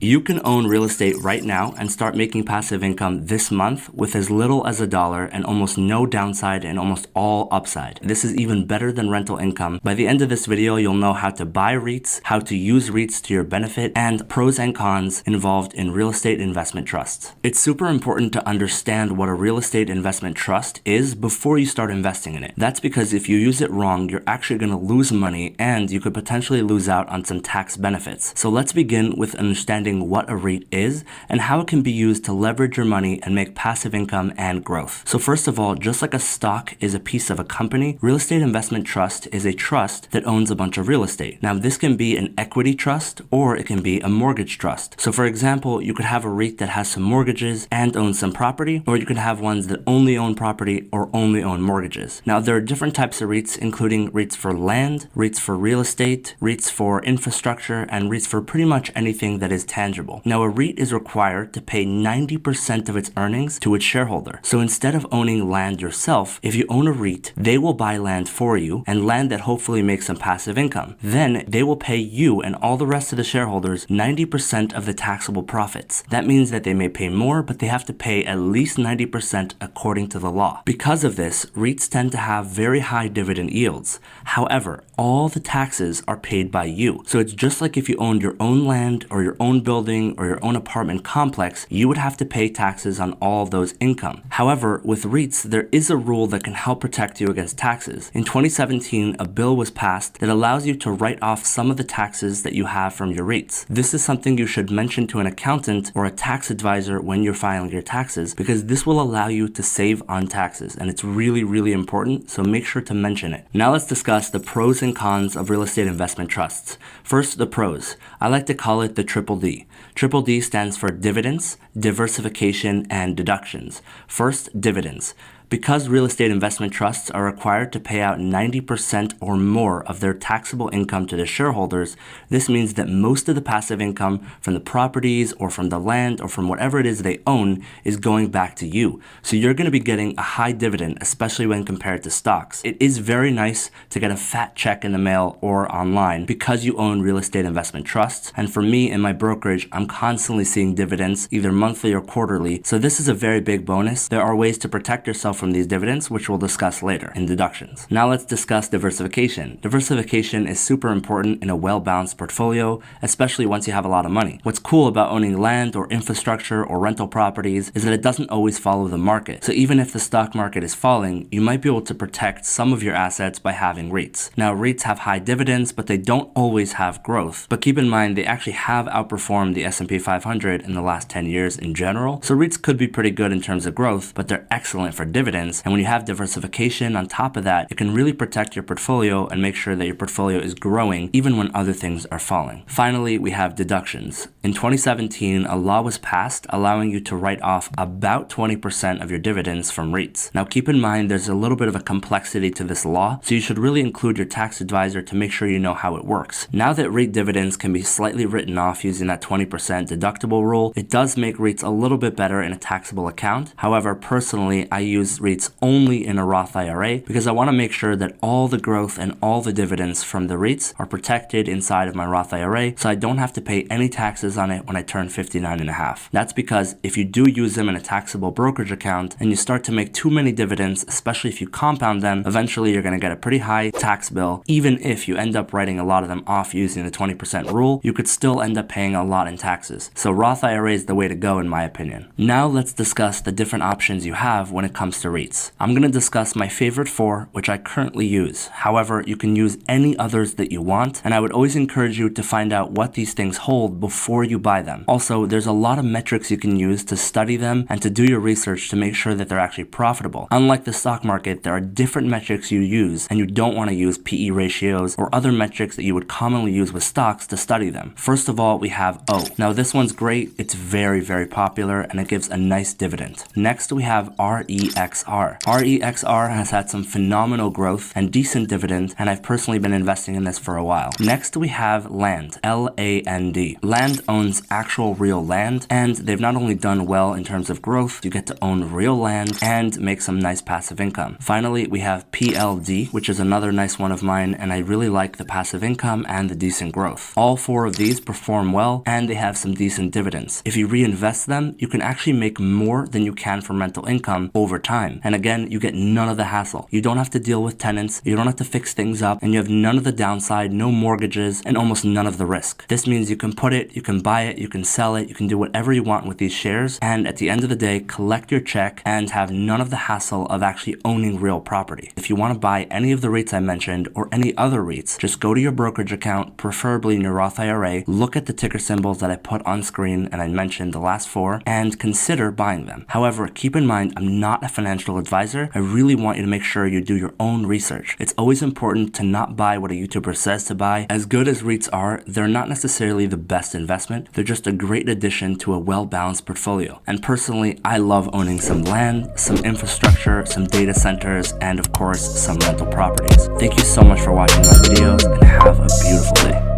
You can own real estate right now and start making passive income this month with as little as $1 and almost no downside and almost all upside. This is even better than rental income. By the end of this video, you'll know how to buy REITs, how to use REITs to your benefit, and pros and cons involved in real estate investment trusts. It's super important to understand what a real estate investment trust is before you start investing in it. That's because if you use it wrong, you're actually going to lose money and you could potentially lose out on some tax benefits. So let's begin with understanding what a REIT is and how it can be used to leverage your money and make passive income and growth. So first of all, just like a stock is a piece of a company, real estate investment trust is a trust that owns a bunch of real estate. Now this can be an equity trust or it can be a mortgage trust. So for example, you could have a REIT that has some mortgages and owns some property, or you could have ones that only own property or only own mortgages. Now there are different types of REITs, including REITs for land, REITs for real estate, REITs for infrastructure, and REITs for pretty much anything that is tangible. Now, a REIT is required to pay 90% of its earnings to its shareholder. So instead of owning land yourself, if you own a REIT, they will buy land for you and land that hopefully makes some passive income. Then they will pay you and all the rest of the shareholders 90% of the taxable profits. That means that they may pay more, but they have to pay at least 90% according to the law. Because of this, REITs tend to have very high dividend yields. However, all the taxes are paid by you. So it's just like if you owned your own land or your own building or your own apartment complex, you would have to pay taxes on all of those income. However, with REITs, there is a rule that can help protect you against taxes. In 2017, a bill was passed that allows you to write off some of the taxes that you have from your REITs. This is something you should mention to an accountant or a tax advisor when you're filing your taxes, because this will allow you to save on taxes, and it's really, really important, so make sure to mention it. Now let's discuss the pros and cons of real estate investment trusts. First, the pros. I like to call it the triple D. Triple D stands for dividends, diversification, and deductions. First, dividends. Because real estate investment trusts are required to pay out 90% or more of their taxable income to the shareholders, this means that most of the passive income from the properties or from the land or from whatever it is they own is going back to you. So you're going to be getting a high dividend, especially when compared to stocks. It is very nice to get a fat check in the mail or online because you own real estate investment trusts. And for me in my brokerage, I'm constantly seeing dividends, either monthly or quarterly. So this is a very big bonus. There are ways to protect yourself from these dividends, which we'll discuss later in deductions. Now let's discuss diversification. Diversification is super important in a well-balanced portfolio, especially once you have a lot of money. What's cool about owning land or infrastructure or rental properties is that it doesn't always follow the market. So even if the stock market is falling, you might be able to protect some of your assets by having REITs. Now REITs have high dividends, but they don't always have growth. But keep in mind, they actually have outperformed the S&P 500 in the last 10 years in general. So REITs could be pretty good in terms of growth, but they're excellent for dividends. And when you have diversification on top of that, it can really protect your portfolio and make sure that your portfolio is growing even when other things are falling. Finally, we have deductions. In 2017, a law was passed allowing you to write off about 20% of your dividends from REITs. Now keep in mind, there's a little bit of a complexity to this law, so you should really include your tax advisor to make sure you know how it works. Now that REIT dividends can be slightly written off using that 20% deductible rule, it does make REITs a little bit better in a taxable account. However, personally, I use REITs only in a Roth IRA because I want to make sure that all the growth and all the dividends from the REITs are protected inside of my Roth IRA, so I don't have to pay any taxes on it when I turn 59 and a half. That's because if you do use them in a taxable brokerage account and you start to make too many dividends, especially if you compound them, eventually you're going to get a pretty high tax bill. Even if you end up writing a lot of them off using the 20% rule, you could still end up paying a lot in taxes. So Roth IRA is the way to go in my opinion. Now let's discuss the different options you have when it comes to REITs. I'm going to discuss my favorite 4, which I currently use. However, you can use any others that you want, and I would always encourage you to find out what these things hold before you buy them. Also, there's a lot of metrics you can use to study them and to do your research to make sure that they're actually profitable. Unlike the stock market, there are different metrics you use, and you don't want to use PE ratios or other metrics that you would commonly use with stocks to study them. First of all, we have O. Now this one's great. It's very, very popular, and it gives a nice dividend. Next, we have REX. REXR. REXR has had some phenomenal growth and decent dividends, and I've personally been investing in this for a while. Next, we have Land, LAND. Land owns actual real land, and they've not only done well in terms of growth, you get to own real land and make some nice passive income. Finally, we have PLD, which is another nice one of mine, and I really like the passive income and the decent growth. All four of these perform well, and they have some decent dividends. If you reinvest them, you can actually make more than you can from rental income over time. And again, you get none of the hassle. You don't have to deal with tenants, you don't have to fix things up, and you have none of the downside, no mortgages, and almost none of the risk. This means you can put it, you can buy it, you can sell it, you can do whatever you want with these shares, and at the end of the day, collect your check and have none of the hassle of actually owning real property. If you want to buy any of the REITs I mentioned or any other REITs, just go to your brokerage account, preferably in your Roth IRA, look at the ticker symbols that I put on screen and I mentioned the last four, and consider buying them. However, keep in mind, I'm not a financial advisor. I really want you to make sure you do your own research. It's always important to not buy what a YouTuber says to buy. As good as REITs are, they're not necessarily the best investment. They're just a great addition to a well-balanced portfolio. And personally, I love owning some land, some infrastructure, some data centers, and of course, some rental properties. Thank you so much for watching my videos and have a beautiful day.